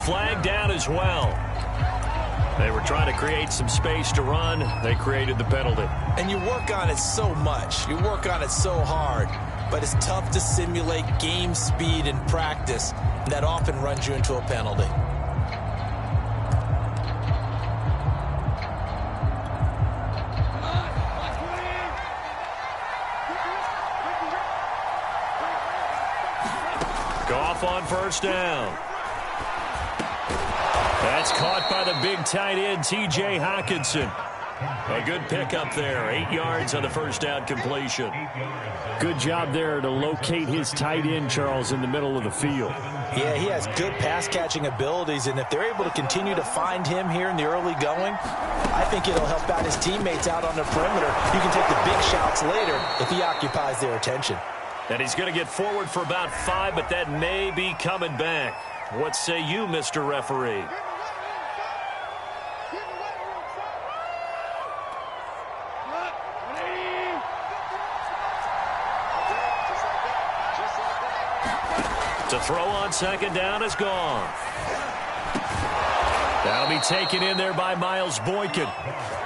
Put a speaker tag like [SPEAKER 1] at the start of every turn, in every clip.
[SPEAKER 1] Flag down as well. They were trying to create some space to run. They created the penalty.
[SPEAKER 2] And you work on it so much. You work on it so hard. But it's tough to simulate game speed in practice. And that often runs you into a penalty.
[SPEAKER 1] Goff on first down. That's caught by the big tight end, T.J. Hockenson. A good pickup there. 8 yards on the first down completion.
[SPEAKER 3] Good job there to locate his tight end, Charles, in the middle of the field.
[SPEAKER 2] Yeah, he has good pass-catching abilities, and if they're able to continue to find him here in the early going, I think it'll help out his teammates out on the perimeter. You can take the big shots later if he occupies their attention.
[SPEAKER 1] And he's going to get forward for about 5, but that may be coming back. What say you, Mr. Referee? To throw on second down is gone. That'll be taken in there by Miles Boykin.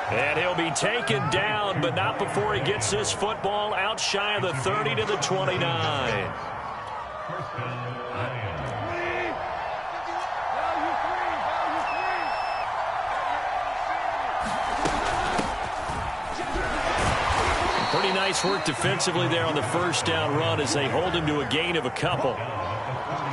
[SPEAKER 1] And he'll be taken down, but not before he gets this football out shy of the 30 to the 29. Pretty nice work defensively there on the first down run as they hold him to a gain of a couple.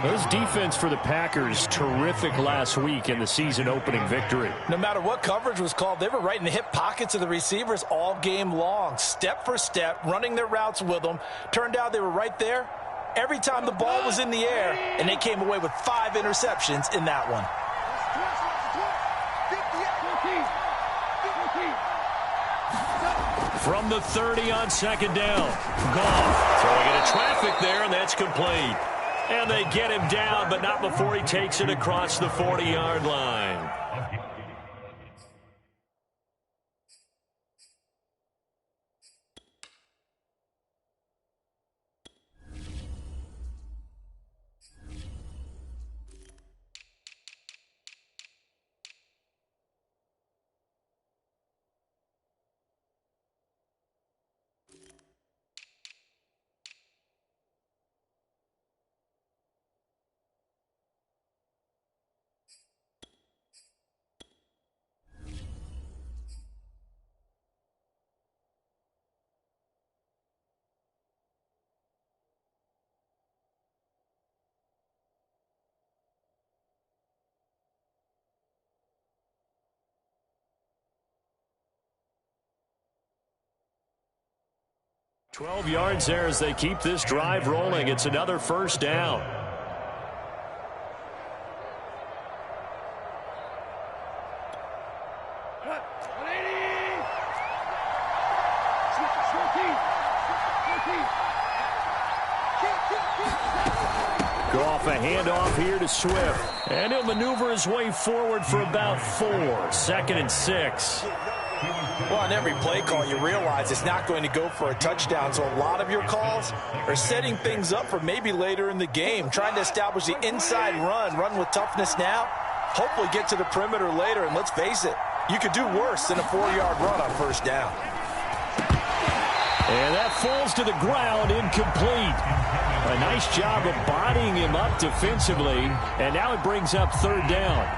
[SPEAKER 3] Those defense for the Packers, terrific last week in the season-opening victory.
[SPEAKER 2] No matter what coverage was called, they were right in the hip pockets of the receivers all game long, step for step, running their routes with them. Turned out they were right there every time the ball was in the air, and they came away with 5 interceptions in that one.
[SPEAKER 1] From the 30 on second down. Goff throwing into traffic there, and that's complete. And they get him down, but not before he takes it across the 40-yard line. Yards there as they keep this drive rolling. It's another first down. Goff a handoff here to Swift. And he'll maneuver his way forward for about 4. 2nd and 6.
[SPEAKER 2] Well, on every play call, you realize it's not going to go for a touchdown, so a lot of your calls are setting things up for maybe later in the game, trying to establish the inside run with toughness now, hopefully get to the perimeter later, and let's face it, you could do worse than a 4-yard run on first down.
[SPEAKER 1] And that falls to the ground, incomplete. A nice job of bodying him up defensively, and now it brings up 3rd down.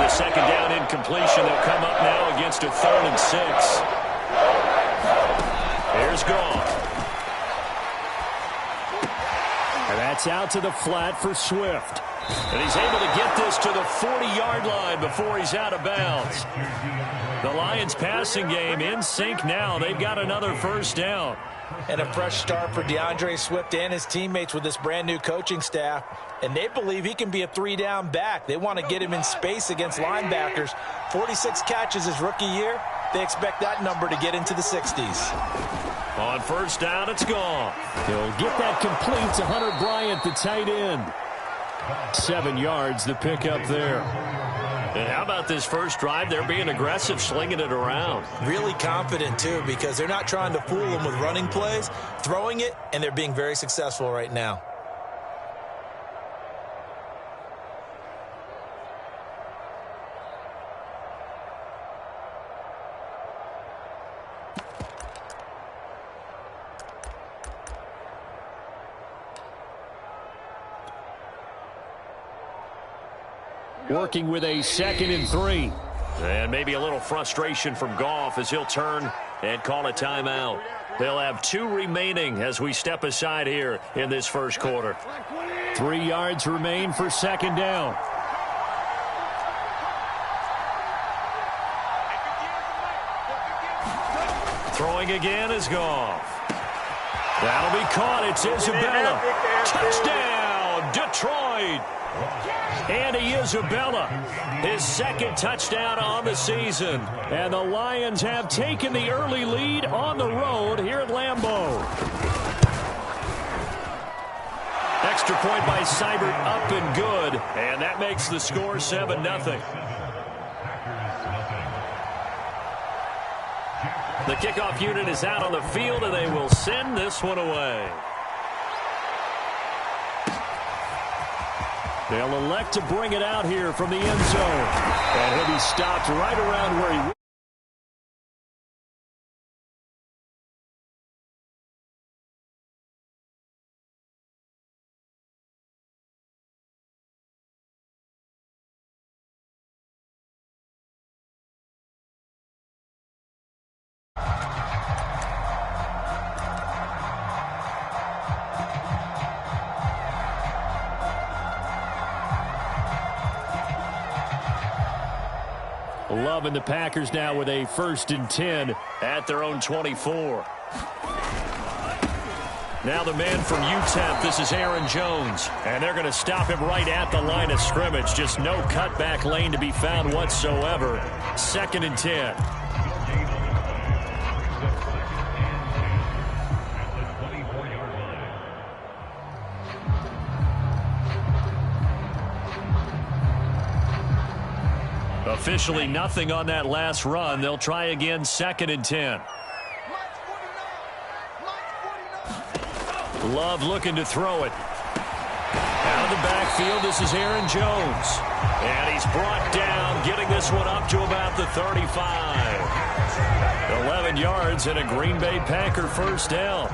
[SPEAKER 1] Second down incompletion. They'll come up now against a 3rd and 6. Here's Goff. And that's out to the flat for Swift. And he's able to get this to the 40-yard line before he's out of bounds. The Lions passing game in sync now. They've got another first down.
[SPEAKER 2] And a fresh start for DeAndre Swift and his teammates with this brand-new coaching staff. And they believe he can be a 3-down back. They want to get him in space against linebackers. 46 catches his rookie year. They expect that number to get into the 60s.
[SPEAKER 1] On first down, it's gone.
[SPEAKER 3] He'll get that complete to Hunter Bryant, the tight end. 7 yards, the pickup there.
[SPEAKER 1] And how about this first drive? They're being aggressive, slinging it around.
[SPEAKER 2] Really confident, too, because they're not trying to fool them with running plays, throwing it, and they're being very successful right now.
[SPEAKER 3] Working with a 2nd and 3.
[SPEAKER 1] And maybe a little frustration from Goff as he'll turn and call a timeout. They'll have 2 remaining as we step aside here in this first quarter.
[SPEAKER 3] 3 yards remain for 2nd down.
[SPEAKER 1] Throwing again is Goff. That'll be caught. It's Isabella. Touchdown, Detroit. Andy Isabella, his 2nd touchdown on the season.
[SPEAKER 3] And the Lions have taken the early lead on the road here at Lambeau.
[SPEAKER 1] Extra point by Seibert, up and good. And that makes the score 7-0. The kickoff unit is out on the field, and they will send this one away.
[SPEAKER 3] They'll elect to bring it out here from the end zone. And he'll be stopped right around where he... Love and the Packers now with a 1st and 10
[SPEAKER 1] at their own 24. Now the man from UTEP, this is Aaron Jones. And they're going to stop him right at the line of scrimmage. Just no cutback lane to be found whatsoever. 2nd and 10. Officially nothing on that last run. They'll try again, 2nd and 10. Love looking to throw it. Out of the backfield, this is Aaron Jones. And he's brought down, getting this one up to about the 35. 11 yards and a Green Bay Packer first down.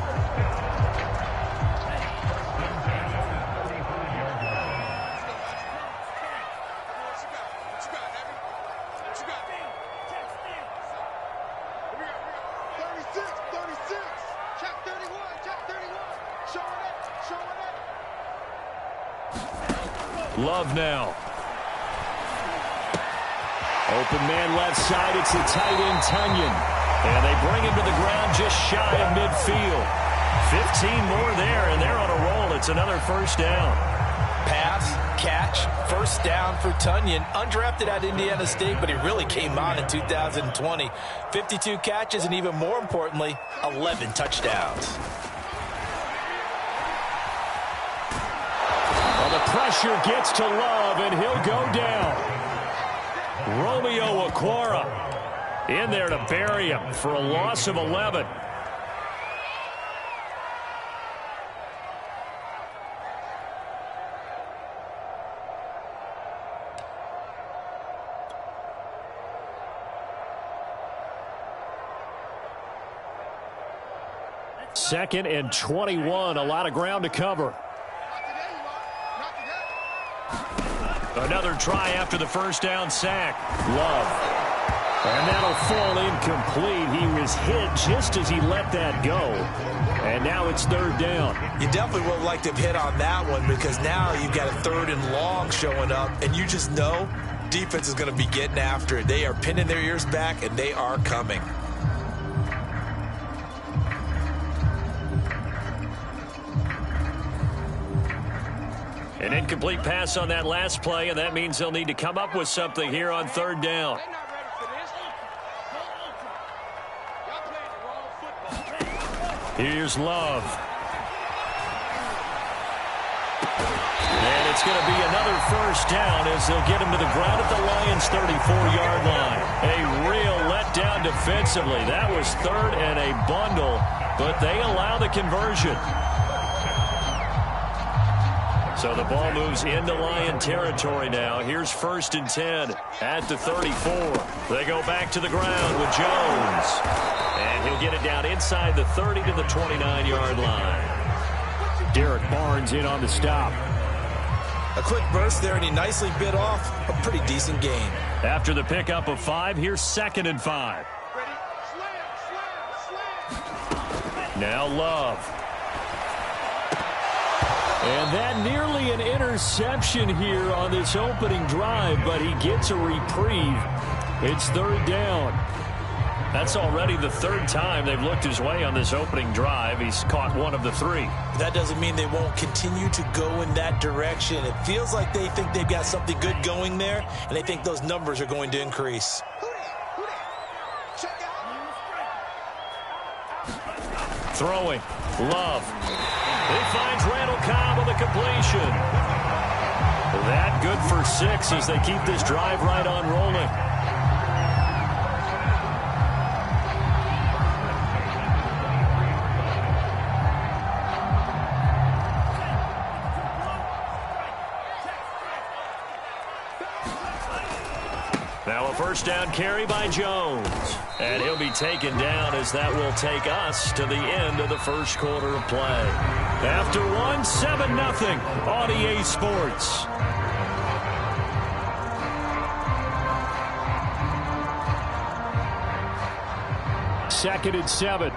[SPEAKER 1] Love now.
[SPEAKER 3] Open man left side. It's the tight end, Tunyon.
[SPEAKER 1] And they bring him to the ground just shy of midfield. 15 more there, and they're on a roll. It's another first down.
[SPEAKER 2] Pass, catch, first down for Tunyon. Undrafted at Indiana State, but he really came on in 2020. 52 catches, and even more importantly, 11 touchdowns.
[SPEAKER 3] The pressure gets to Love, and he'll go down.
[SPEAKER 1] Romeo Okwara in there to bury him for a loss of 11.
[SPEAKER 3] Second and 21, a lot of ground to cover.
[SPEAKER 1] Another try after the first down sack.
[SPEAKER 3] Love. And that'll fall incomplete. He was hit just as he let that go. And now it's 3rd down.
[SPEAKER 2] You definitely would have liked to have hit on that one, because now you've got a 3rd and long showing up, and you just know defense is going to be getting after it. They are pinning their ears back, and they are coming.
[SPEAKER 1] An incomplete pass on that last play, and that means they'll need to come up with something here on 3rd down. Here's Love. And That's going to be another first down as they'll get him to the ground at the Lions' 34-yard line. A real letdown defensively. That was third and a bundle, but they allow the conversion. So the ball moves into Lion territory now. Here's 1st and 10 at the 34. They go back to the ground with Jones. And he'll get it down inside the 30 to the 29-yard line. Derek Barnes in on the stop.
[SPEAKER 2] A quick burst there, and he nicely bit off a pretty decent gain.
[SPEAKER 1] After the pickup of 5, here's 2nd and 5. Now Love. And that nearly an interception here on this opening drive, but he gets a reprieve. It's 3rd down. That's already the 3rd time they've looked his way on this opening drive. He's caught 1 of the 3.
[SPEAKER 2] That doesn't mean they won't continue to go in that direction. It feels like they think they've got something good going there, and they think those numbers are going to increase.
[SPEAKER 1] Throwing. Love. He finds Randall Cobb on the completion. That good for 6 as they keep this drive right on rolling. Now a first down carry by Jones. And he'll be taken down as that will take us to the end of the first quarter of play. After 1, 7-0 on EA Sports. Second and 7.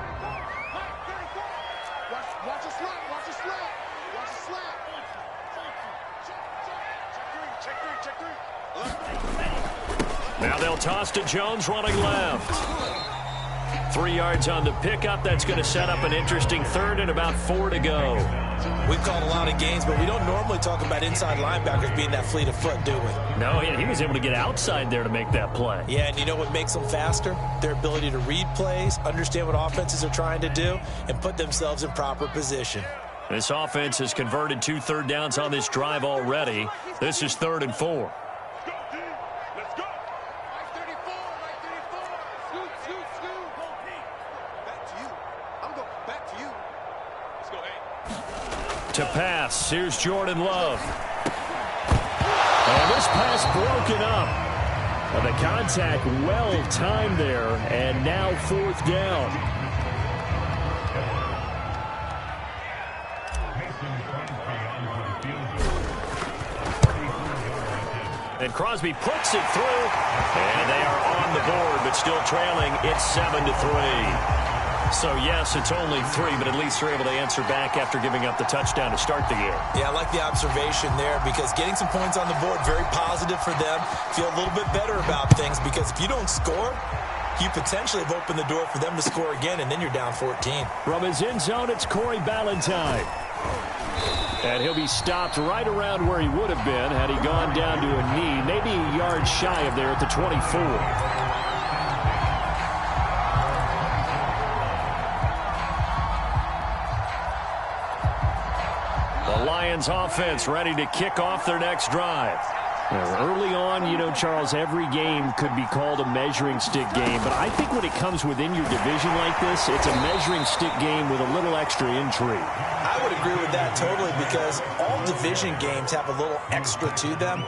[SPEAKER 1] Now they'll toss to Jones running left. 3 yards on the pickup. That's going to set up an interesting 3rd and about 4 to go.
[SPEAKER 2] We've called a lot of games, but we don't normally talk about inside linebackers being that fleet of foot, do we?
[SPEAKER 1] No, he was able to get outside there to make that play.
[SPEAKER 2] Yeah, and you know what makes them faster? Their ability to read plays, understand what offenses are trying to do, and put themselves in proper position.
[SPEAKER 1] This offense has converted 2 third downs on this drive already. This is 3rd and 4. To pass, here's Jordan Love. And this pass broken up. And the contact well timed there, and now 4th down. And Crosby puts it through, and they are on the board, but still trailing. It's 7-3. So, yes, it's only 3, but at least they're able to answer back after giving up the touchdown to start the game.
[SPEAKER 2] Yeah, I like the observation there because getting some points on the board, very positive for them. Feel a little bit better about things because if you don't score, you potentially have opened the door for them to score again, and then you're down 14.
[SPEAKER 1] From his end zone, it's Corey Ballantyne. And he'll be stopped right around where he would have been had he gone down to a knee, maybe a yard shy of there at the 24. The Lions offense ready to kick off their next drive. Early on, you know, Charles, every game could be called a measuring stick game. But I think when it comes within your division like this, it's a measuring stick game with a little extra intrigue.
[SPEAKER 2] I would agree with that totally because all division games have a little extra to them.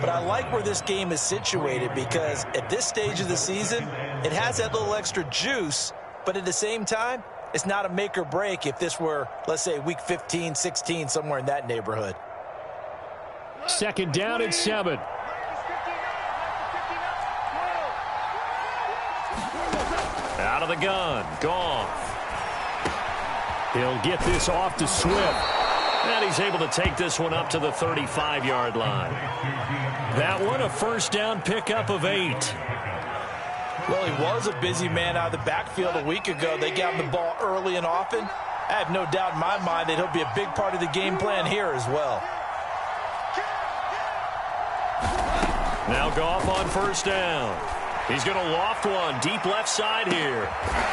[SPEAKER 2] But I like where this game is situated because at this stage of the season, it has that little extra juice. But at the same time, it's not a make or break if this were, let's say, week 15, 16, somewhere in that neighborhood.
[SPEAKER 1] 2nd down and 7. Out of the gun. Goff. He'll get this off to Swift. And he's able to take this one up to the 35-yard line. That one a first down pickup of 8.
[SPEAKER 2] Well, he was a busy man out of the backfield a week ago. They got him the ball early and often. I have no doubt in my mind that he'll be a big part of the game plan here as well. Now
[SPEAKER 1] Goff on first down. He's going to loft one deep left side here.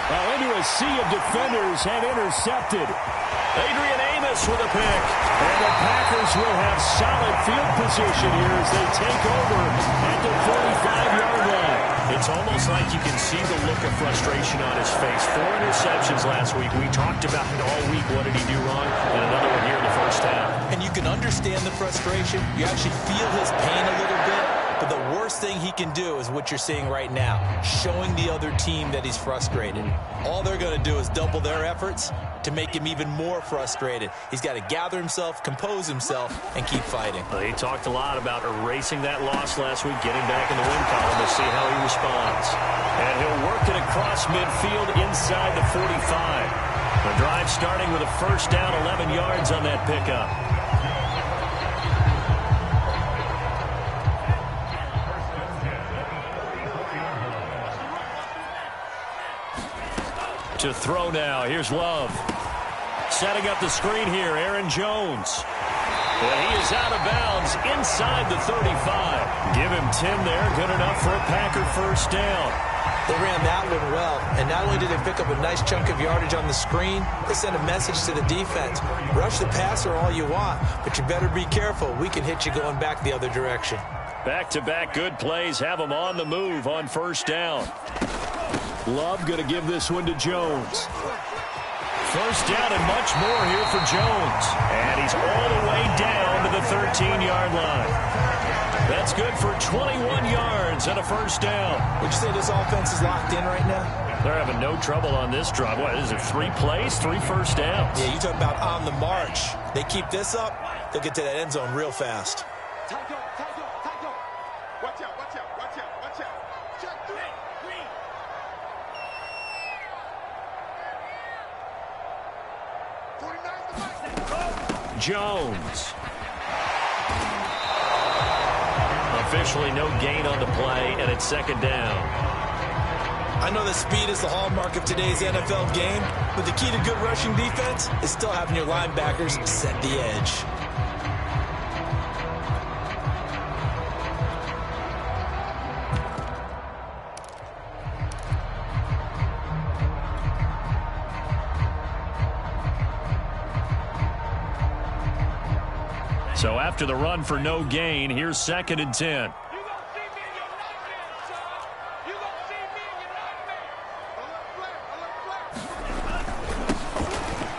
[SPEAKER 3] Well, into a sea of defenders and intercepted.
[SPEAKER 1] Adrian Amos with a pick.
[SPEAKER 3] And the Packers will have solid field position here as they take over at the 45-yard line.
[SPEAKER 1] It's almost like you can see the look of frustration on his face. 4 interceptions last week. We talked about it all week. What did he do wrong? And another one here in the first half.
[SPEAKER 2] And you can understand the frustration. You actually feel his pain a little bit. But the worst thing he can do is what you're seeing right now, showing the other team that he's frustrated. All they're going to do is double their efforts to make him even more frustrated. He's got to gather himself, compose himself, and keep fighting.
[SPEAKER 1] Well, he talked a lot about erasing that loss last week, getting back in the win column to see how he responds. And he'll work it across midfield inside the 45. The drive starting with a first down, 11 yards on that pickup. To throw now. Here's Love. Setting up the screen here, Aaron Jones. And he is out of bounds inside the 35. Give him 10 there. Good enough for a Packer first down.
[SPEAKER 2] They ran that one well, and not only did they pick up a nice chunk of yardage on the screen, they sent a message to the defense. Rush the passer all you want, but you better be careful. We can hit you going back the other direction.
[SPEAKER 1] Back-to-back good plays have them on the move on first down.
[SPEAKER 3] Love going to give this one to Jones.
[SPEAKER 1] First down and much more here for Jones. And he's all the way down to the 13-yard line. That's good for 21 yards and a first down.
[SPEAKER 2] Would you say this offense is locked in right now?
[SPEAKER 1] They're having no trouble on this drive. What is it, 3 plays, 3 first downs?
[SPEAKER 2] Yeah, you talk about on the march. They keep this up, they'll get to that end zone real fast.
[SPEAKER 4] Watch out, watch out, watch out, watch out. Check 3.
[SPEAKER 1] Jones. Officially no gain on the play, and it's second down.
[SPEAKER 2] I know that speed is the hallmark of today's NFL game, but the key to good rushing defense is still having your linebackers set the edge.
[SPEAKER 1] So after the run for no gain, here's second and 10.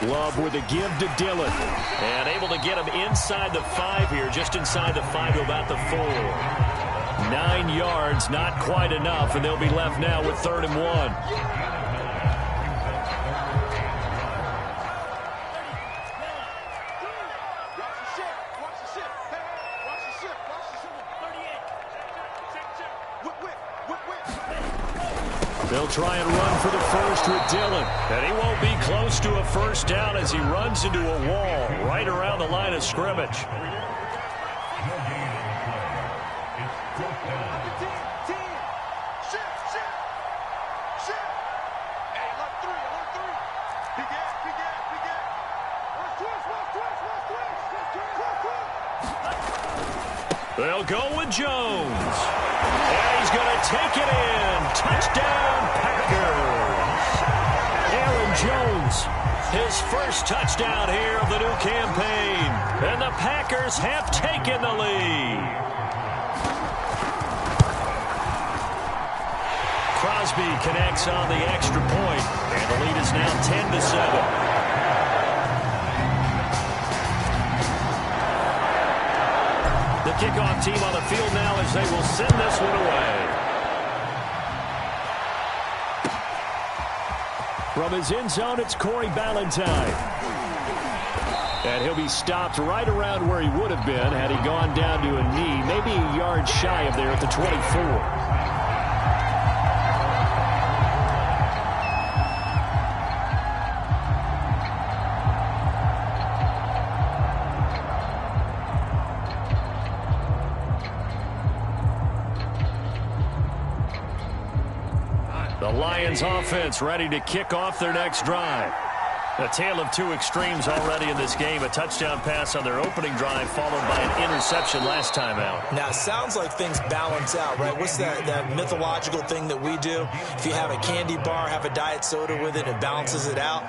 [SPEAKER 3] Love with a give to Dillon.
[SPEAKER 1] And able to get him inside the 5 here, just inside the 5 to about the 4. 9 yards, not quite enough, and they'll be left now with 3rd and 1. They'll try and run for the first with Dillon. And he won't be close to a first down as he runs into a wall right around the line of scrimmage. They'll go with Jones. And he's going to take it in. Touchdown, Packers. Aaron Jones, his first touchdown here of the new campaign. And the Packers have taken the lead. Crosby connects on the extra point. And the lead is now 10-7. The kickoff team on the field now as they will send this one away.
[SPEAKER 3] From his end zone, it's Corey Ballantyne. And he'll be stopped right around where he would have been had he gone down to a knee, maybe a yard shy of there at the 24. The Lions offense ready to kick off their next drive.
[SPEAKER 1] A tale of two extremes already in this game. A touchdown pass on their opening drive followed by an interception last time out.
[SPEAKER 2] Now, it sounds like things balance out, right? What's that mythological thing that we do? If you have a candy bar, have a diet soda with it, it balances it out.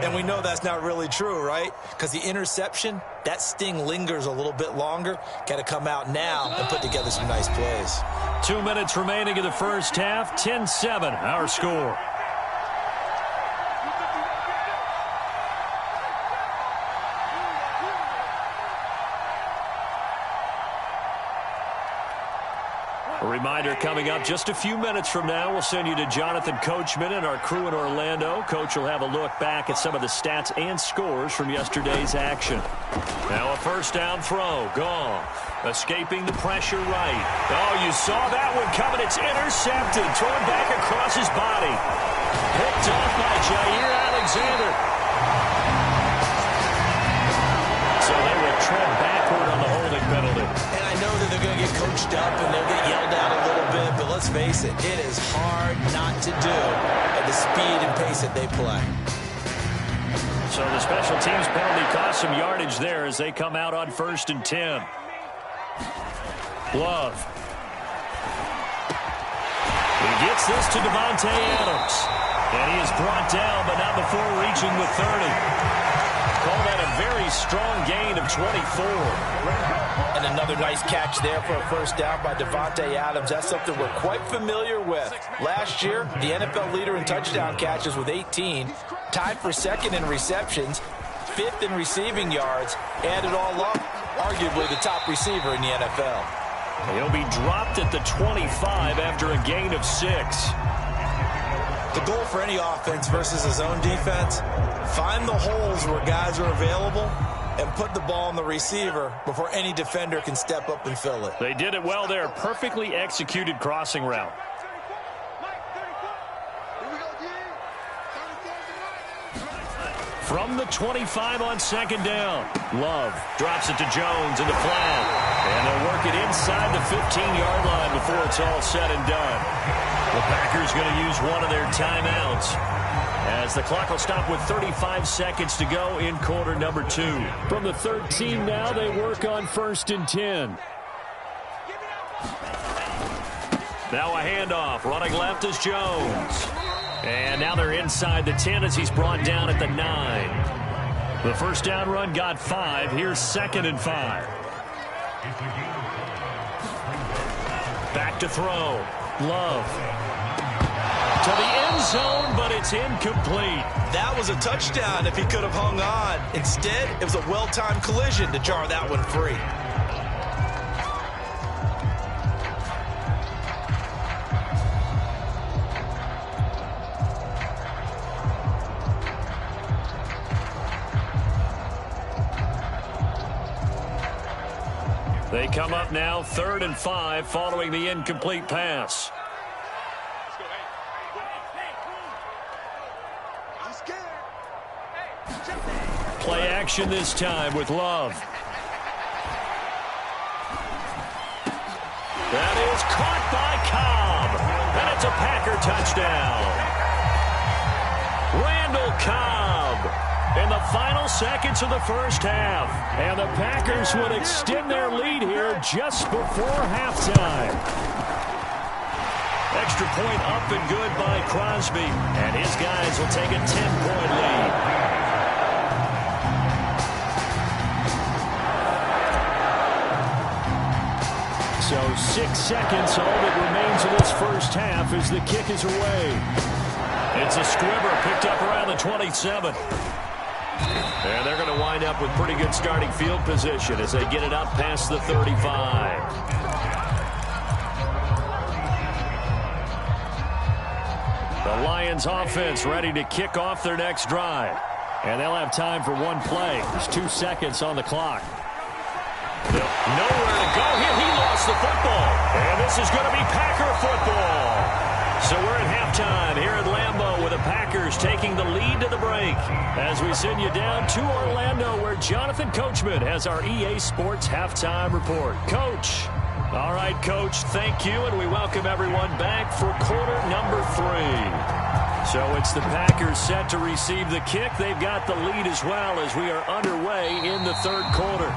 [SPEAKER 2] And we know that's not really true, right? Because the interception, that sting lingers a little bit longer. Got to come out now and put together some nice plays.
[SPEAKER 1] 2 minutes remaining in the first half. 10-7, our score. A reminder coming up just a few minutes from now, we'll send you to Jonathan Coachman and our crew in Orlando. Coach will have a look back at some of the stats and scores from yesterday's action. Now a first down throw. Gone. Escaping the pressure right. Oh, you saw that one coming. It's intercepted. Thrown back across his body. Picked off by Jair Alexander. So they will tread backward on the holding penalty.
[SPEAKER 2] And I know that they're going to get coached up and they'll get yelled at a little bit, but let's face it, it is hard not to do at the speed and pace that they play.
[SPEAKER 1] So the special teams penalty cost some yardage there as they come out on 1st and 10. Love. He gets this to Davante Adams. And he is brought down, but not before reaching the 30. Call that a very strong gain of 24.
[SPEAKER 2] And another nice catch there for a first down by Davante Adams. That's something we're quite familiar with. Last year, the NFL leader in touchdown catches with 18, tied for second in receptions, 5th in receiving yards, added all up, arguably the top receiver in the NFL.
[SPEAKER 1] He'll be dropped at the 25 after a gain of 6.
[SPEAKER 2] The goal for any offense versus his own defense, find the holes where guys are available and put the ball on the receiver before any defender can step up and fill it.
[SPEAKER 1] They did it well there. Perfectly executed crossing route. From the 25 on 2nd down. Love drops it to Jones in the flat. And they'll work it inside the 15-yard line before it's all said and done. The Packers going to use one of their timeouts as the clock will stop with 35 seconds to go in quarter number 2. From the 13 now, they work on 1st and 10. Now a handoff. Running left is Jones. And now they're inside the 10 as he's brought down at the 9. The first down run got 5. Here's 2nd and 5. Back to throw. Love. To the end zone, but it's incomplete.
[SPEAKER 2] That was a touchdown if he could have hung on. Instead, it was a well-timed collision to jar that one free.
[SPEAKER 1] They come up now 3rd and 5 following the incomplete pass. Play action this time with Love. That is caught by Cobb. And it's a Packer touchdown. Randall Cobb in the final seconds of the first half. And the Packers would extend their lead here just before halftime. Extra point up and good by Crosby. And his guys will take a 10-point lead. So 6 seconds, all that remains of this first half as the kick is away. It's a squibber picked up around the 27. And they're going to wind up with pretty good starting field position as they get it up past the 35. The Lions offense ready to kick off their next drive. And they'll have time for one play. There's 2 seconds on the clock. Nowhere to go here. He lost the football. And this is going to be Packer football. So we're at halftime here at Lambeau with the Packers taking the lead to the break. As we send you down to Orlando where Jonathan Coachman has our EA Sports halftime report. Coach. All right, Coach, thank you, and we welcome everyone back for quarter number 3. So it's the Packers set to receive the kick. They've got the lead as well as we are underway in the third quarter.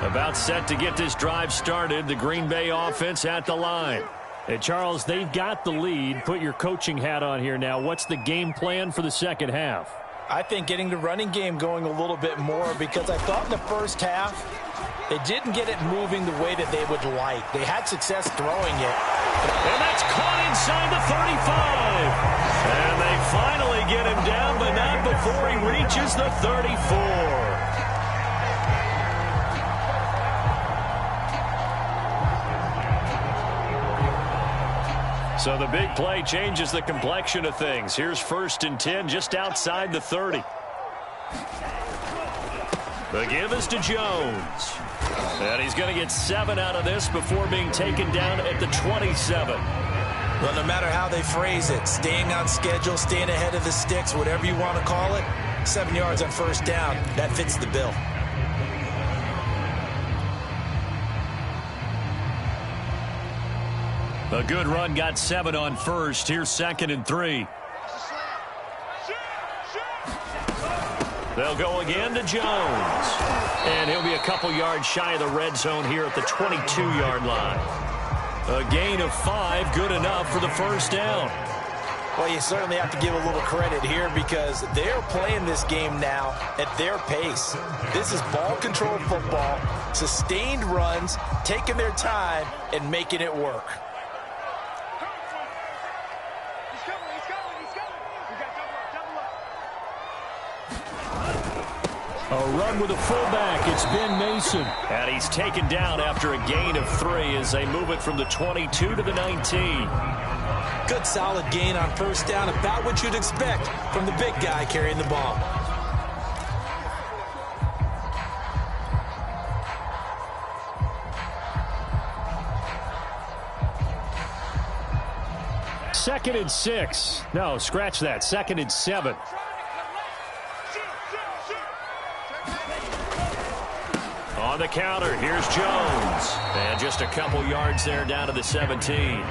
[SPEAKER 1] About set to get this drive started. The Green Bay offense at the line.
[SPEAKER 3] Hey, Charles, they've got the lead. Put your coaching hat on here now. What's the game plan for the second half?
[SPEAKER 2] I think getting the running game going a little bit more, because I thought in the first half they didn't get it moving the way that they would like. They had success throwing it.
[SPEAKER 1] And that's caught inside the 35. And they finally get him down, but not before he reaches the 34. So the big play changes the complexion of things. Here's 1st and 10 just outside the 30. The give is to Jones. And he's going to get 7 out of this before being taken down at the 27.
[SPEAKER 2] Well, no matter how they phrase it, staying on schedule, staying ahead of the sticks, whatever you want to call it, 7 yards on 1st down, that fits the bill.
[SPEAKER 1] A good run got 7 on 1st. Here's 2nd and 3. They'll go again to Jones. And he'll be a couple yards shy of the red zone here at the 22-yard line. A gain of 5, good enough for the 1st down.
[SPEAKER 2] Well, you certainly have to give a little credit here, because they're playing this game now at their pace. This is ball control football, sustained runs, taking their time and making it work.
[SPEAKER 3] A run with a fullback. It's Ben Mason.
[SPEAKER 1] And he's taken down after a gain of 3 as they move it from the 22 to the 19.
[SPEAKER 2] Good solid gain on 1st down, about what you'd expect from the big guy carrying the ball.
[SPEAKER 3] Second and 6. No, scratch that. 2nd and 7.
[SPEAKER 1] On the counter, here's Jones. And just a couple yards there down to the 17.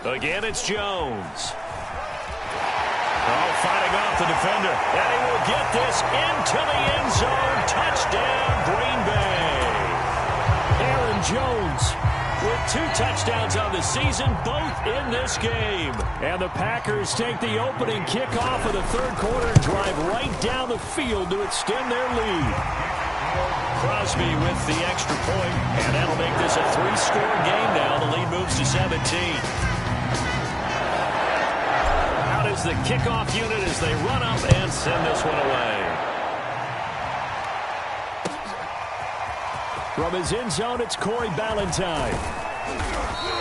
[SPEAKER 1] Again, it's Jones. Oh, fighting off the defender. And he will get this into the end zone. Touchdown, Green Bay.
[SPEAKER 3] Aaron Jones
[SPEAKER 1] with 2 touchdowns on the season, both in this game.
[SPEAKER 3] And the Packers take the opening kickoff of the third quarter and drive right down the field to extend their lead.
[SPEAKER 1] Crosby with the extra point, and that'll make this a 3-score game now. The lead moves to 17. The kickoff unit as they run up and send this one away.
[SPEAKER 3] From his end zone, it's Corey Ballantyne.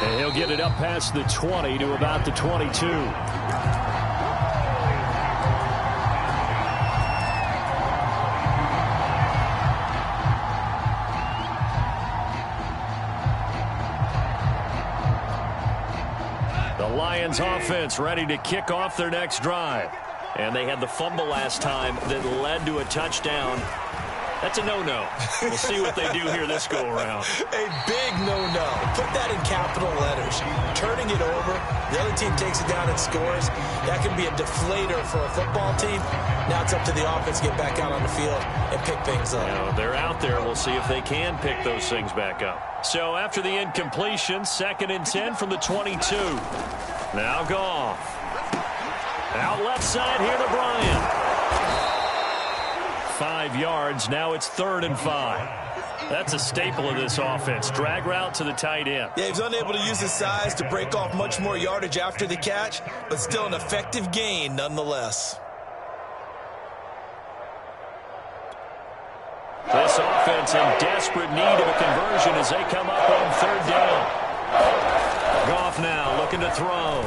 [SPEAKER 3] And he'll get it up past the 20 to about the 22.
[SPEAKER 1] Lions offense ready to kick off their next drive. And they had the fumble last time that led to a touchdown. That's a no-no. We'll see what they do here this go-around.
[SPEAKER 2] A big no-no. Put that in capital letters. Turning it over, the other team takes it down and scores. That can be a deflator for a football team. Now it's up to the offense to get back out on the field and pick things up.
[SPEAKER 1] You know, they're out there. We'll see if they can pick those things back up. So after the incompletion, 2nd and 10 from the 22. Now Goff. Out left side here to Bryant. 5 yards. Now it's 3rd and 5. That's a staple of this offense. Drag route to the tight end.
[SPEAKER 2] Yeah, he's unable to use his size to break off much more yardage after the catch, but still an effective gain nonetheless.
[SPEAKER 1] This offense in desperate need of a conversion as they come up on third down. Goff now looking to throw.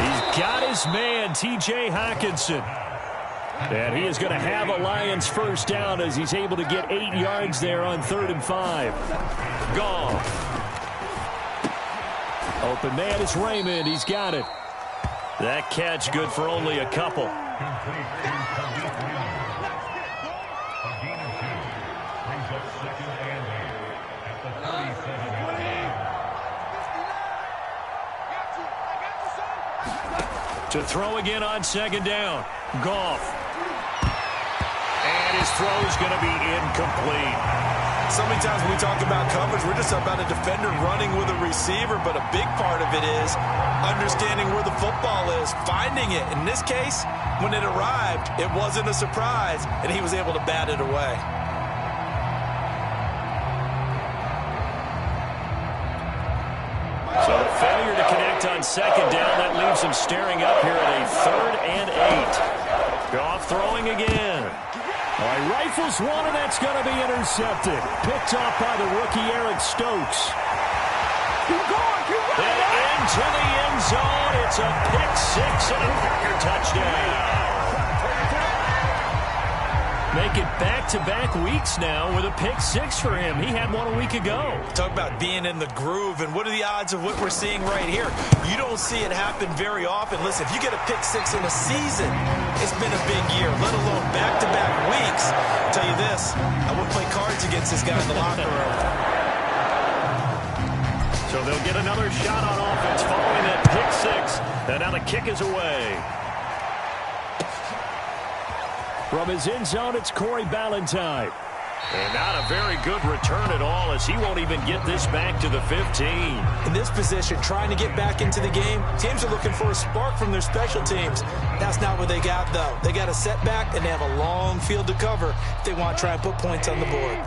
[SPEAKER 1] He's got his man, T.J. Hockenson. And he is going to have a Lions first down as he's able to get 8 yards there on 3rd and 5. Goff. Open man is Raymond. He's got it. That catch good for only a couple. To throw again on 2nd down. Goff. And his throw is going to be incomplete.
[SPEAKER 2] So many times when we talk about coverage, we're just about a defender running with a receiver, but a big part of it is understanding where the football is, finding it. In this case, when it arrived, it wasn't a surprise, and he was able to bat it away.
[SPEAKER 1] So a failure to connect on 2nd down. That leaves him staring up here at a 3rd and 8. Goff throwing again.
[SPEAKER 3] All right, rifles one, and that's going to be intercepted. Picked off by the rookie Eric Stokes.
[SPEAKER 4] Keep going,
[SPEAKER 1] And into the end zone. It's a pick 6 and a Packer touchdown. Make it back-to-back weeks now with a pick 6 for him. He had one a week ago.
[SPEAKER 2] Talk about being in the groove, and what are the odds of what we're seeing right here? You don't see it happen very often. Listen, if you get a pick 6 in a season, it's been a big year, let alone back-to-back weeks. I'll tell you this, I wouldn't play cards against this guy in the locker room.
[SPEAKER 1] So they'll get another shot on offense following that pick 6. And now the kick is away.
[SPEAKER 3] From his end zone, it's Corey Ballantyne.
[SPEAKER 1] And not a very good return at all, as he won't even get this back to the 15.
[SPEAKER 2] In this position, trying to get back into the game, teams are looking for a spark from their special teams. That's not what they got, though. They got a setback, and they have a long field to cover if they want to try and put points on the board.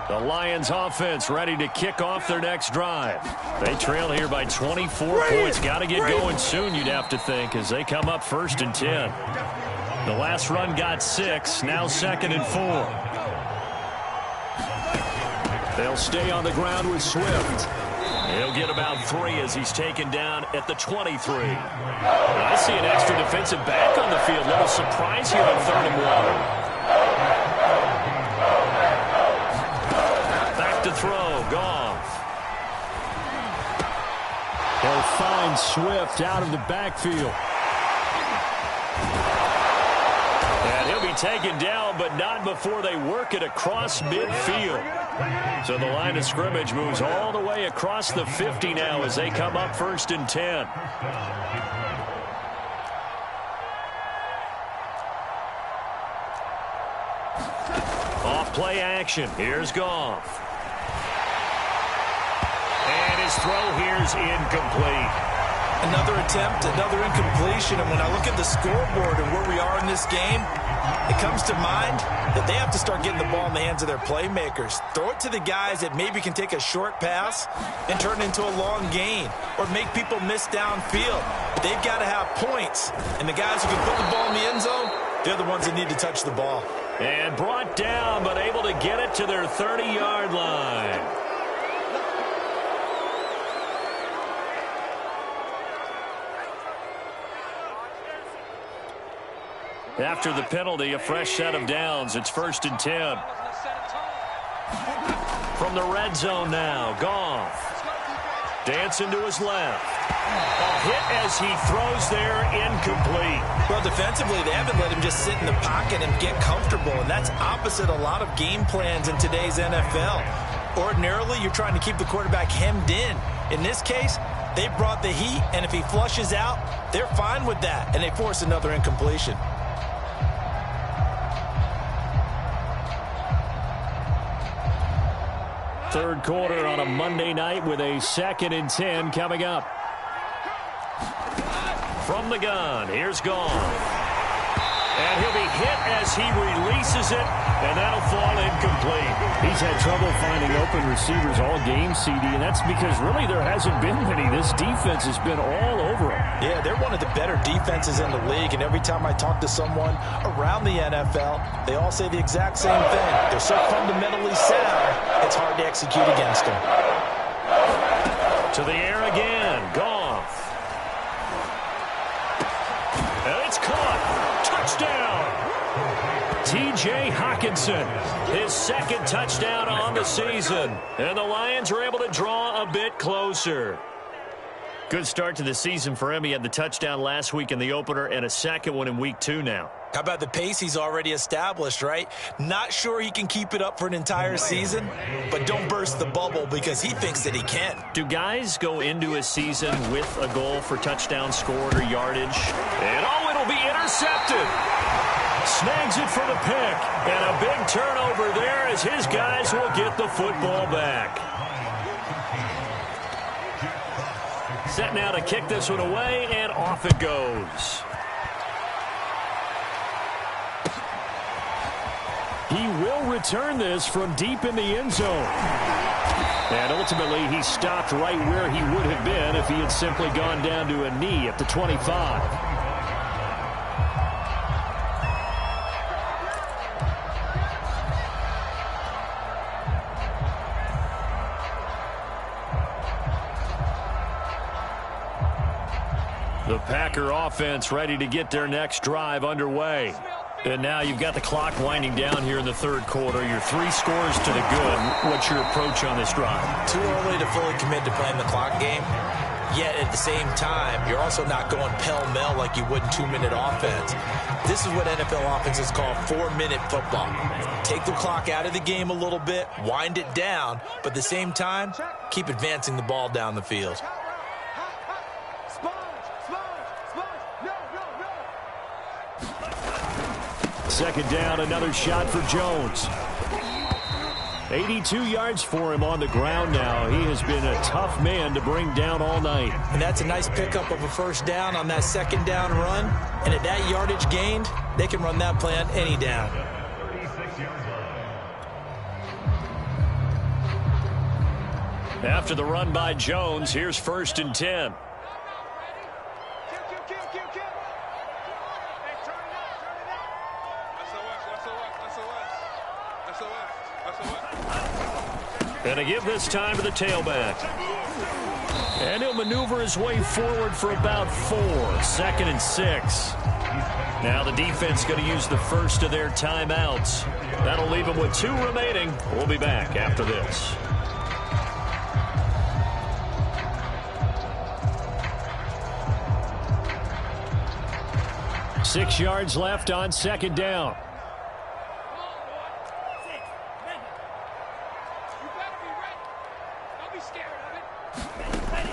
[SPEAKER 1] The Lions offense ready to kick off their next drive. They trail here by 24 points. Got to get going soon, you'd have to think, as they come up 1st and 10. The last run got 6, now 2nd and 4.
[SPEAKER 3] They'll stay on the ground with Swift.
[SPEAKER 1] He'll get about 3 as he's taken down at the 23. I see an extra defensive back on the field. Little surprise here on 3rd and 1. Back to throw, Goff.
[SPEAKER 3] They'll find Swift out of the backfield.
[SPEAKER 1] And he'll be taken down, but not before they work it across midfield. So the line of scrimmage moves all the way across the 50 now as they come up 1st and 10. Off play action. Here's Goff. And his throw here's incomplete.
[SPEAKER 2] Another attempt, another incompletion, and when I look at the scoreboard and where we are in this game, it comes to mind that they have to start getting the ball in the hands of their playmakers. Throw it to the guys that maybe can take a short pass and turn it into a long gain or make people miss downfield. They've got to have points, and the guys who can put the ball in the end zone, they're the ones that need to touch the ball.
[SPEAKER 1] And brought down, but able to get it to their 30-yard line. After the penalty, a fresh set of downs. It's 1st and 10. From the red zone now, Goff. Dancing to his left. A hit as he throws there, incomplete.
[SPEAKER 2] Well, defensively, they haven't let him just sit in the pocket and get comfortable, and that's opposite a lot of game plans in today's NFL. Ordinarily, you're trying to keep the quarterback hemmed in. In this case, they brought the heat, and if he flushes out, they're fine with that, and they force another incompletion.
[SPEAKER 3] Third quarter on a Monday night with a 2nd and 10 coming up.
[SPEAKER 1] From the gun, here's Goff. And he'll be hit as he releases it, and that'll fall incomplete.
[SPEAKER 3] He's had trouble finding open receivers all game, CD, and that's because really there hasn't been many. This defense has been all over him.
[SPEAKER 2] Yeah, they're one of the better defenses in the league, and every time I talk to someone around the NFL, they all say the exact same thing. They're so fundamentally sound, it's hard to execute against them.
[SPEAKER 1] To the air again, Goff. And it's caught. Touchdown. T.J. Hockenson, his second touchdown on the season. And the Lions are able to draw a bit closer. Good start to the season for him. He had the touchdown last week in the opener and a second one in week 2 now.
[SPEAKER 2] How about the pace he's already established, right? Not sure he can keep it up for an entire season, but don't burst the bubble because he thinks that he can.
[SPEAKER 1] Do guys go into a season with a goal for touchdown scored or yardage? And oh, it'll be intercepted. Snags it for the pick. And a big turnover there as his guys will get the football back. Set now to kick this one away, and off it goes. He will return this from deep in the end zone. And ultimately, he stopped right where he would have been if he had simply gone down to a knee at the 25. The Packer offense ready to get their next drive underway. And now you've got the clock winding down here in the third quarter. Your 3 scores to the good. What's your approach on this drive?
[SPEAKER 2] Too early to fully commit to playing the clock game. Yet at the same time, you're also not going pell-mell like you would in 2-minute offense. This is what NFL offenses call 4-minute football. Take the clock out of the game a little bit, wind it down, but at the same time, keep advancing the ball down the field.
[SPEAKER 3] Second down, another shot for Jones. 82 yards for him on the ground now. He has been a tough man to bring down all night.
[SPEAKER 2] And that's a nice pickup of a first down on that second down run. And at that yardage gained, they can run that play on any down.
[SPEAKER 1] After the run by Jones, here's 1st and 10. And a give this time to the tailback. And he'll maneuver his way forward for about 4. 2nd and 6. Now the defense going to use the first of their timeouts. That'll leave them with 2 remaining. We'll be back after this. Six yards left on second down.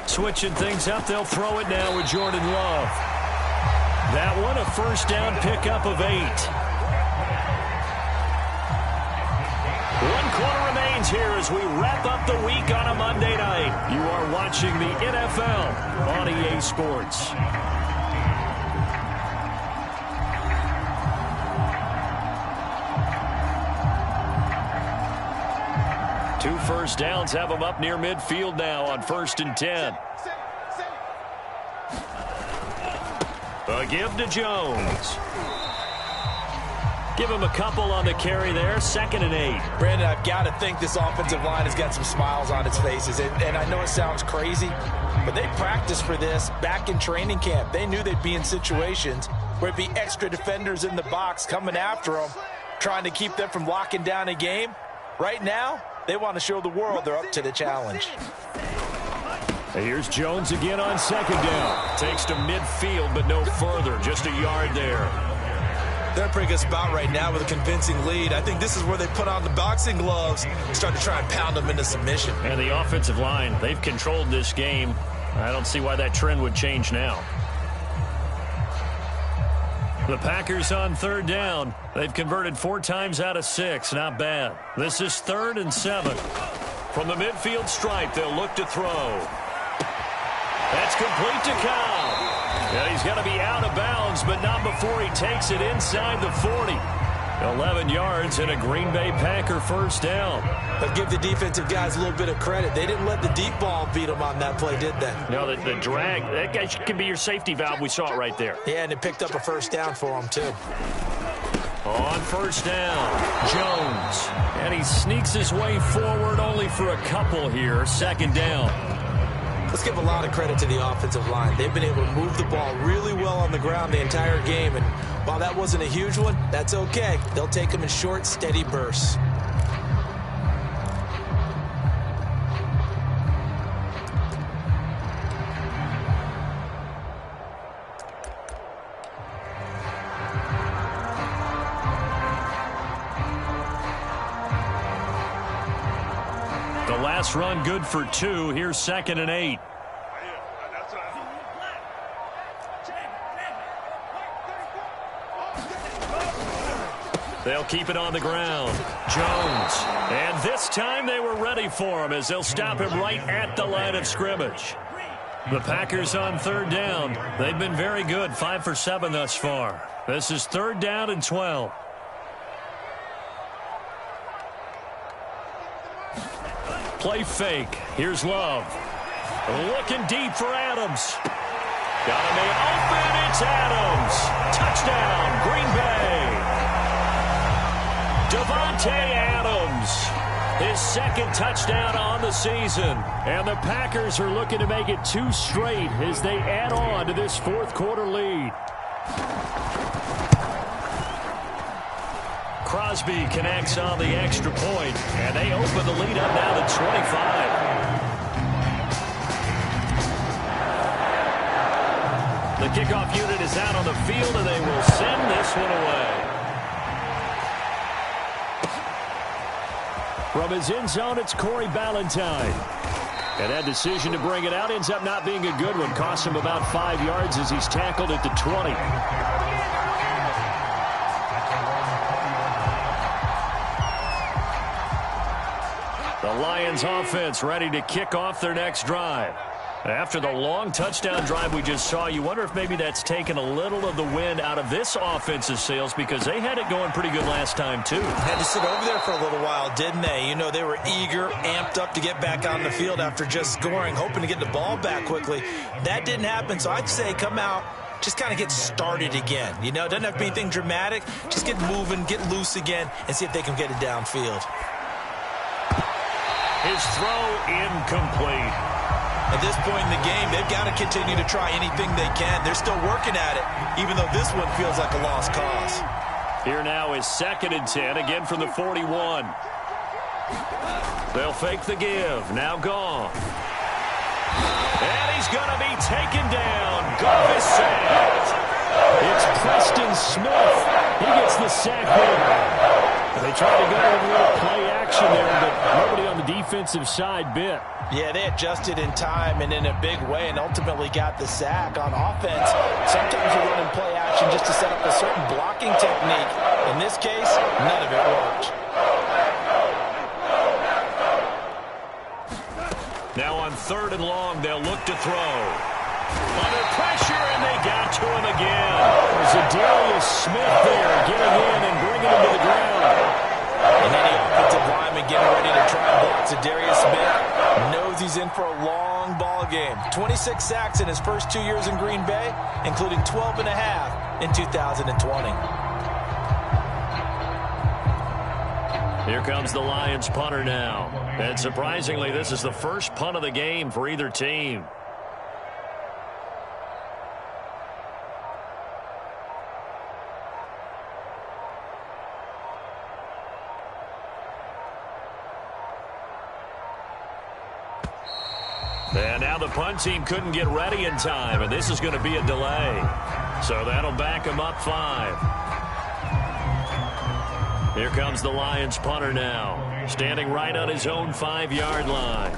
[SPEAKER 1] Switching things up, they'll throw it now with Jordan Love. That one, a first down pickup of 8. 1 quarter remains here as we wrap up the week on a Monday night. You are watching the NFL on EA Sports. Two first downs have them up near midfield now on 1st and 10. A give to Jones. Give him a couple on the carry there. 2nd and 8.
[SPEAKER 2] Brandon, I've got to think this offensive line has got some smiles on its faces. And I know it sounds crazy, but they practiced for this back in training camp. They knew they'd be in situations where it'd be extra defenders in the box coming after them, trying to keep them from locking down a game. Right now, they want to show the world they're up to the challenge.
[SPEAKER 3] Here's Jones again on 2nd down.
[SPEAKER 1] Takes to midfield, but no further. Just a yard there.
[SPEAKER 2] They're in a pretty good spot right now with a convincing lead. I think this is where they put on the boxing gloves, start to try and pound them into submission.
[SPEAKER 1] And the offensive line, they've controlled this game. I don't see why that trend would change now. The Packers on 3rd down. They've converted 4 times out of 6. Not bad. This is 3rd and 7. From the midfield stripe, they'll look to throw. That's complete to Cobb. And he's going to be out of bounds, but not before he takes it inside the 40. 11 yards and a Green Bay Packer first down.
[SPEAKER 2] But give the defensive guys a little bit of credit. They didn't let the deep ball beat them on that play, did they?
[SPEAKER 1] No, the drag, that guy can be your safety valve. We saw it right there.
[SPEAKER 2] Yeah, and it picked up a first down for them, too.
[SPEAKER 1] On first down, Jones. And he sneaks his way forward only for a couple here. Second down.
[SPEAKER 2] Let's give a lot of credit to the offensive line. They've been able to move the ball really well on the ground the entire game. And while that wasn't a huge one, that's okay. They'll take them in short, steady bursts.
[SPEAKER 1] The last run good for 2. Here's 2nd and 8. They'll keep it on the ground. Jones. And this time they were ready for him as they'll stop him right at the line of scrimmage. The Packers on 3rd down. They've been very good, 5 for 7 thus far. This is 3rd down and 12. Play fake. Here's Love. Looking deep for Adams. Got him open. It's Adams. Touchdown, Green Bay. Devontae Adams. His 2nd touchdown on the season. And the Packers are looking to make it 2 straight as they add on to this 4th quarter lead. Crosby connects on the extra point, and they open the lead up now to 25. The kickoff unit is out on the field, and they will send this one away. From his end zone, it's Corey Ballantyne. And that decision to bring it out ends up not being a good one. Costs him about 5 yards as he's tackled at the 20. The Lions offense ready to kick off their next drive. After the long touchdown drive we just saw, you wonder if maybe that's taken a little of the wind out of this offensive sails because they had it going pretty good last time, too.
[SPEAKER 2] Had to sit over there for a little while, didn't they? You know, they were eager, amped up to get back on the field after just scoring, hoping to get the ball back quickly. That didn't happen, so I'd say come out, just kind of get started again. You know, it doesn't have to be anything dramatic. Just get moving, get loose again, and see if they can get it downfield.
[SPEAKER 1] His throw incomplete.
[SPEAKER 2] At this point in the game, they've got to continue to try anything they can. They're still working at it, even though this one feels like a lost cause.
[SPEAKER 1] Here now is 2nd and 10, again from the 41. They'll fake the give. Now gone. And he's going to be taken down. Goff is sacked. It's Preston Smith. He gets the sack there. They tried to go with a little play action there, but nobody on the defensive side bit.
[SPEAKER 2] Yeah, they adjusted in time and in a big way and ultimately got the sack on offense. Sometimes you run in play action just to set up a certain blocking technique. In this case, none of it worked.
[SPEAKER 1] Now on 3rd and long, they'll look to throw. Under pressure, and they got to him again. Zadarius Smith there getting in and bringing him to the ground.
[SPEAKER 2] And any offensive lineman getting ready to try and block Zadarius Smith knows he's in for a long ball game. 26 sacks in his first 2 years in Green Bay, including 12 and a half in 2020.
[SPEAKER 1] Here comes the Lions punter now. And surprisingly, this is the first punt of the game for either team. And now the punt team couldn't get ready in time, and this is going to be a delay. So that'll back them up 5. Here comes the Lions punter now, standing right on his own 5-yard line.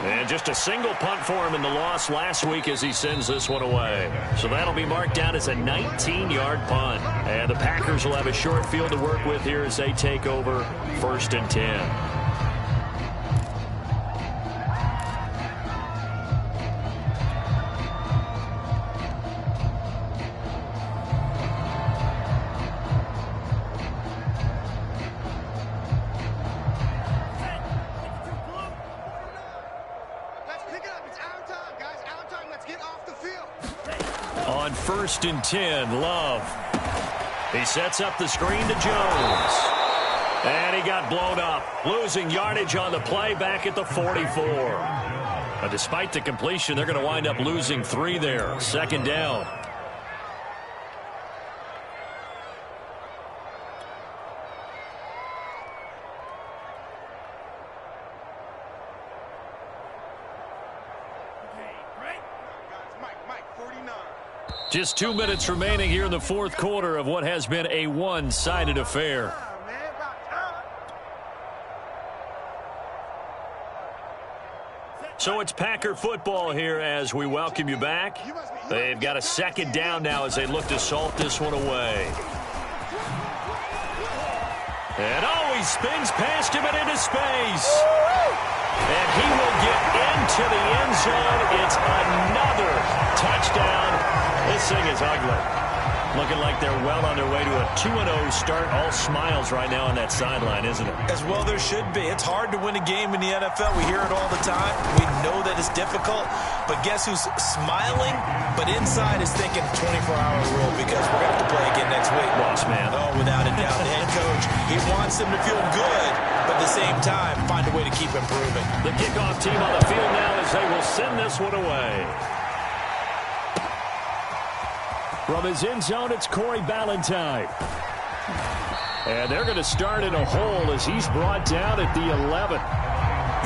[SPEAKER 1] And just a single punt for him in the loss last week as he sends this one away. So that'll be marked down as a 19-yard punt. And the Packers will have a short field to work with here as they take over 1st and 10. on 1st and 10. Love. He sets up the screen to Jones. And he got blown up. Losing yardage on the play back at the 44. But despite the completion, they're going to wind up losing 3 there. 2nd down. Just 2 minutes remaining here in the 4th quarter of what has been a one-sided affair. So it's Packer football here as we welcome you back. They've got a 2nd down now as they look to salt this one away. And he spins past him and into space. And he will get into the end zone. It's another touchdown. This thing is ugly. Looking like they're well on their way to a 2-0 start. All smiles right now on that sideline, isn't it?
[SPEAKER 2] As well there should be. It's hard to win a game in the NFL. We hear it all the time. We know that it's difficult. But guess who's smiling? But inside is thinking 24-hour rule because we're going to have to play again next week.
[SPEAKER 1] Lost man.
[SPEAKER 2] Oh, without a doubt. The head coach, he wants them to feel good, but at the same time, find a way to keep improving.
[SPEAKER 1] The kickoff team on the field now as they will send this one away. From his end zone, it's Corey Ballantyne. And they're going to start in a hole as he's brought down at the 11.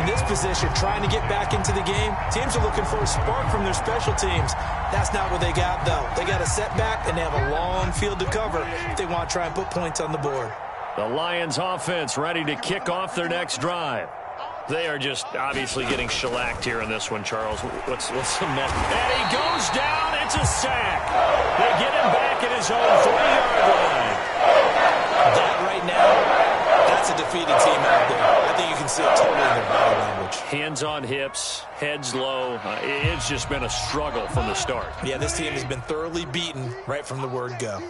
[SPEAKER 2] In this position, trying to get back into the game, teams are looking for a spark from their special teams. That's not what they got, though. They got a setback, and they have a long field to cover if they want to try and put points on the board.
[SPEAKER 1] The Lions offense ready to kick off their next drive. They are just obviously getting shellacked here in this one, Charles. What's the mess? And he goes down. It's a sack. They get him back at his own 3-yard line.
[SPEAKER 2] That right now, that's a defeated team out there. I think you can see it totally in their body language.
[SPEAKER 1] Hands on hips, heads low. It's just been a struggle from the start.
[SPEAKER 2] Yeah, this team has been thoroughly beaten right from the word go.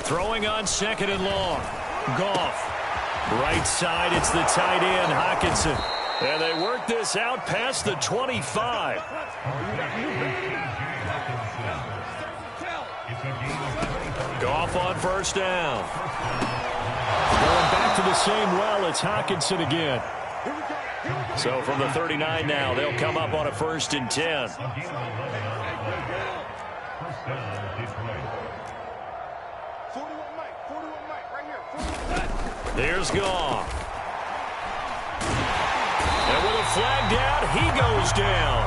[SPEAKER 1] Throwing on 2nd and long. Goff. Right side, it's the tight end, Hockenson. And they work this out past the 25. Goff on 1st down.
[SPEAKER 3] Going back to the same well, it's Hockenson again.
[SPEAKER 1] So from the 39 now, they'll come up on a 1st and 10. There's Goff. And with a flag down, he goes down.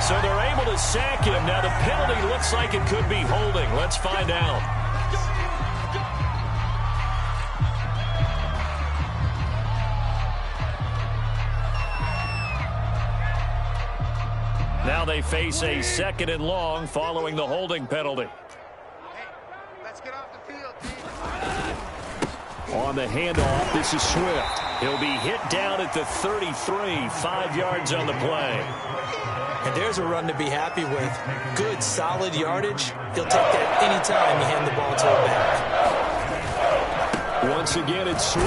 [SPEAKER 1] So they're able to sack him. Now the penalty looks like it could be holding. Let's find out. Now they face a 2nd and long following the holding penalty.
[SPEAKER 3] On the handoff, this is Swift.
[SPEAKER 1] He'll be hit down at the 33, 5 yards on the play.
[SPEAKER 2] And there's a run to be happy with. Good, solid yardage. He'll take that any time you hand the ball to him back.
[SPEAKER 3] Once again, it's Swift.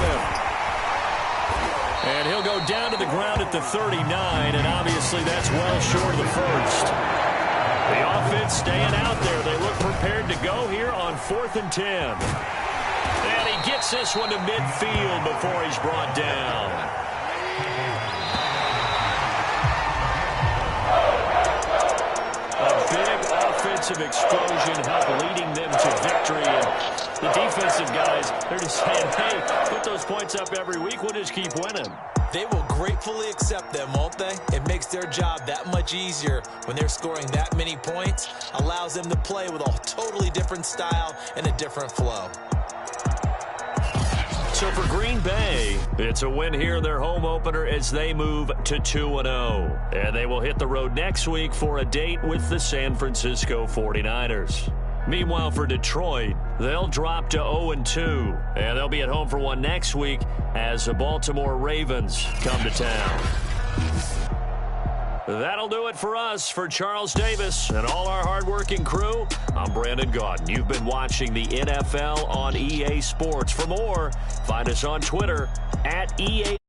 [SPEAKER 1] And he'll go down to the ground at the 39, and obviously that's well short of the first. The offense staying out there. They look prepared to go here on 4th and 10. And he gets this one to midfield before he's brought down. A big offensive explosion helped leading them to victory. And the defensive guys, they're just saying, hey, put those points up every week. We'll just keep winning.
[SPEAKER 2] They will gratefully accept them, won't they? It makes their job that much easier when they're scoring that many points. Allows them to play with a totally different style and a different flow.
[SPEAKER 1] So for Green Bay, it's a win here in their home opener as they move to 2-0. And they will hit the road next week for a date with the San Francisco 49ers. Meanwhile, for Detroit, they'll drop to 0-2. And they'll be at home for one next week as the Baltimore Ravens come to town. That'll do it for us. For Charles Davis and all our hardworking crew, I'm Brandon Gaudin. You've been watching the NFL on EA Sports. For more, find us on Twitter @EA.